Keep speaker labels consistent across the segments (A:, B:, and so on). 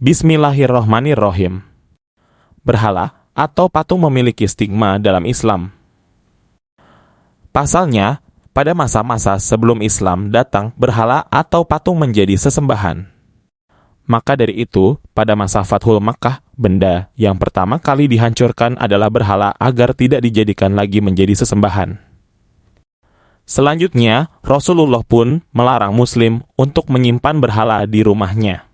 A: Bismillahirrohmanirrohim. Berhala atau patung memiliki stigma dalam Islam. Pasalnya, pada masa-masa sebelum Islam datang, berhala atau patung menjadi sesembahan. Maka dari itu, pada masa Fathul Makkah, benda yang pertama kali dihancurkan adalah berhala agar tidak dijadikan lagi menjadi sesembahan. Selanjutnya, Rasulullah pun melarang Muslim untuk menyimpan berhala di rumahnya.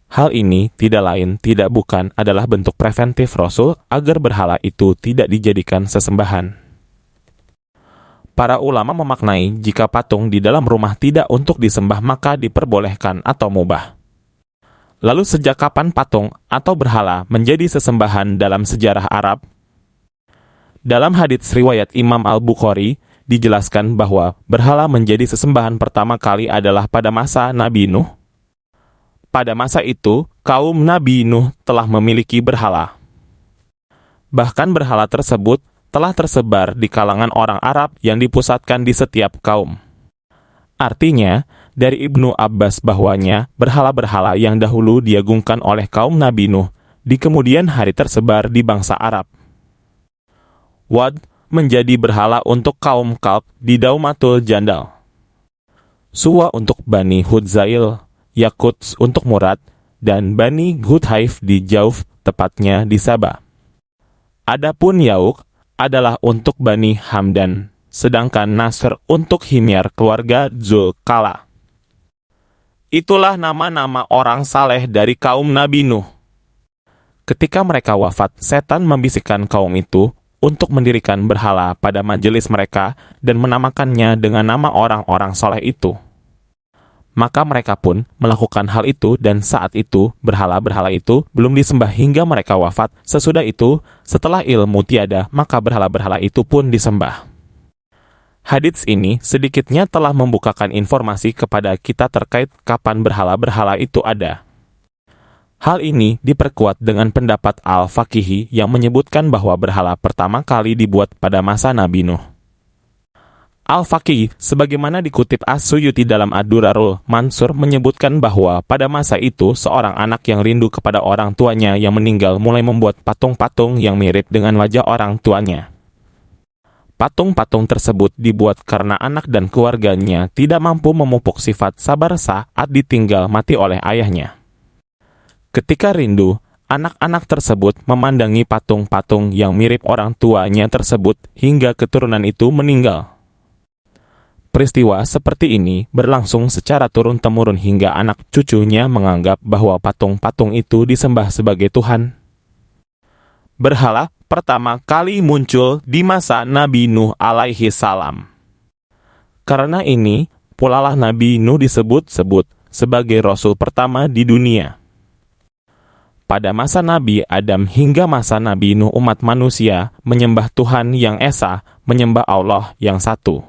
A: Hal ini tidak lain tidak bukan adalah bentuk preventif Rasul agar berhala itu tidak dijadikan sesembahan. Para ulama memaknai jika patung di dalam rumah tidak untuk disembah maka diperbolehkan atau mubah. Lalu sejak kapan patung atau berhala menjadi sesembahan dalam sejarah Arab? Dalam hadits riwayat Imam Al-Bukhari dijelaskan bahwa berhala menjadi sesembahan pertama kali adalah pada masa Nabi Nuh. Pada masa itu, kaum Nabi Nuh telah memiliki berhala. Bahkan berhala tersebut telah tersebar di kalangan orang Arab yang dipusatkan di setiap kaum. Artinya, dari Ibnu Abbas bahwanya berhala-berhala yang dahulu diagungkan oleh kaum Nabi Nuh di kemudian hari tersebar di bangsa Arab. Wad menjadi berhala untuk kaum Kalb di Daumatul Jandal. Suwa untuk Bani Hudzail, Yakut untuk Murad, dan Bani Hudhaif di Jauf, tepatnya di Sabah. Adapun Yauk adalah untuk Bani Hamdan, sedangkan Nasr untuk Himyar keluarga Zulkala. Itulah nama-nama orang saleh dari kaum Nabi Nuh. Ketika mereka wafat, setan membisikkan kaum itu untuk mendirikan berhala pada majelis mereka dan menamakannya dengan nama orang-orang saleh itu. Maka mereka pun melakukan hal itu dan saat itu berhala-berhala itu belum disembah hingga mereka wafat. Sesudah itu, setelah ilmu tiada, maka berhala-berhala itu pun disembah. Hadits ini sedikitnya telah membukakan informasi kepada kita terkait kapan berhala-berhala itu ada. Hal ini diperkuat dengan pendapat Al-Faqihi yang menyebutkan bahwa berhala pertama kali dibuat pada masa Nabi Nuh. Al-Faqih, sebagaimana dikutip As-Suyuti dalam Ad-Durarul Mansur, menyebutkan bahwa pada masa itu, seorang anak yang rindu kepada orang tuanya yang meninggal mulai membuat patung-patung yang mirip dengan wajah orang tuanya. Patung-patung tersebut dibuat karena anak dan keluarganya tidak mampu memupuk sifat sabar saat ditinggal mati oleh ayahnya. Ketika rindu, anak-anak tersebut memandangi patung-patung yang mirip orang tuanya tersebut hingga keturunan itu meninggal. Peristiwa seperti ini berlangsung secara turun-temurun hingga anak cucunya menganggap bahwa patung-patung itu disembah sebagai Tuhan. Berhala pertama kali muncul di masa Nabi Nuh alaihi salam. Karena ini, pulalah Nabi Nuh disebut-sebut sebagai Rasul pertama di dunia. Pada masa Nabi Adam hingga masa Nabi Nuh umat manusia menyembah Tuhan yang Esa, menyembah Allah yang satu.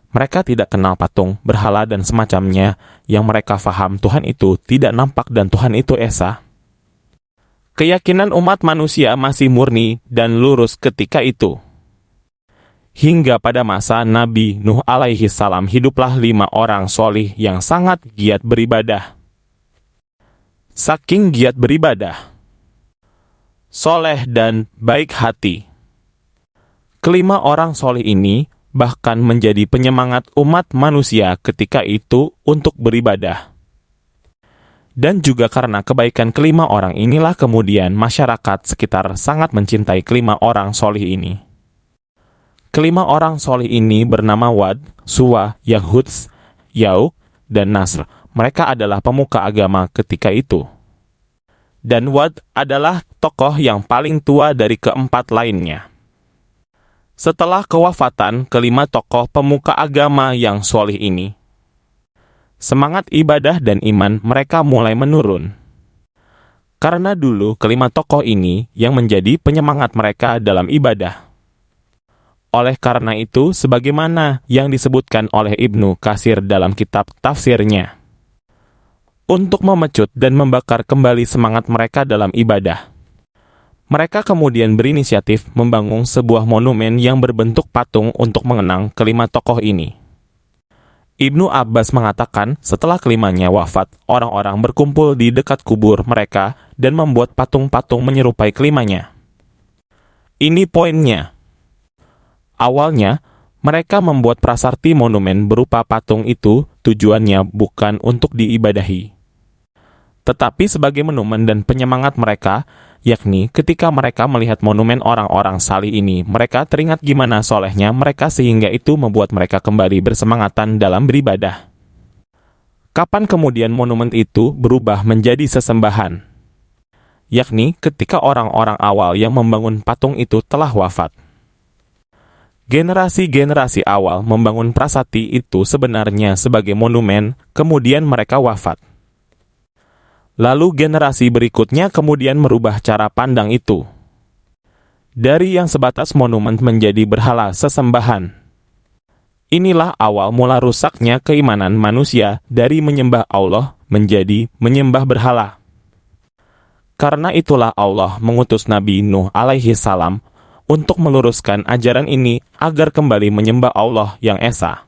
A: Mereka tidak kenal patung, berhala, dan semacamnya yang mereka faham Tuhan itu tidak nampak dan Tuhan itu Esa. Keyakinan umat manusia masih murni dan lurus ketika itu. Hingga pada masa Nabi Nuh alaihi salam hiduplah 5 orang solih yang sangat giat beribadah. Saking giat beribadah, soleh dan baik hati, kelima orang solih ini bahkan menjadi penyemangat umat manusia ketika itu untuk beribadah. Dan juga karena kebaikan kelima orang inilah kemudian masyarakat sekitar sangat mencintai kelima orang solih ini. Kelima orang solih ini bernama Wad, Suwa, Yahuds, Yauk, dan Nasr. Mereka adalah pemuka agama ketika itu. Dan Wad adalah tokoh yang paling tua dari keempat lainnya. Setelah kewafatan kelima tokoh pemuka agama yang solih ini, semangat ibadah dan iman mereka mulai menurun. Karena dulu kelima tokoh ini yang menjadi penyemangat mereka dalam ibadah. Oleh karena itu, sebagaimana yang disebutkan oleh Ibnu Katsir dalam kitab tafsirnya, untuk memecut dan membakar kembali semangat mereka dalam ibadah, mereka kemudian berinisiatif membangun sebuah monumen yang berbentuk patung untuk mengenang kelima tokoh ini. Ibnu Abbas mengatakan setelah kelimanya wafat, orang-orang berkumpul di dekat kubur mereka dan membuat patung-patung menyerupai kelimanya. Ini poinnya. Awalnya, mereka membuat prasarti monumen berupa patung itu tujuannya bukan untuk diibadahi, tetapi sebagai monumen dan penyemangat mereka, yakni ketika mereka melihat monumen orang-orang salih ini, mereka teringat gimana solehnya mereka sehingga itu membuat mereka kembali bersemangatan dalam beribadah. Kapan kemudian monumen itu berubah menjadi sesembahan? Yakni ketika orang-orang awal yang membangun patung itu telah wafat. Generasi-generasi awal membangun prasasti itu sebenarnya sebagai monumen, kemudian mereka wafat. Lalu generasi berikutnya kemudian merubah cara pandang itu. Dari yang sebatas monumen menjadi berhala sesembahan. Inilah awal mula rusaknya keimanan manusia dari menyembah Allah menjadi menyembah berhala. Karena itulah Allah mengutus Nabi Nuh alaihi salam untuk meluruskan ajaran ini agar kembali menyembah Allah yang esa.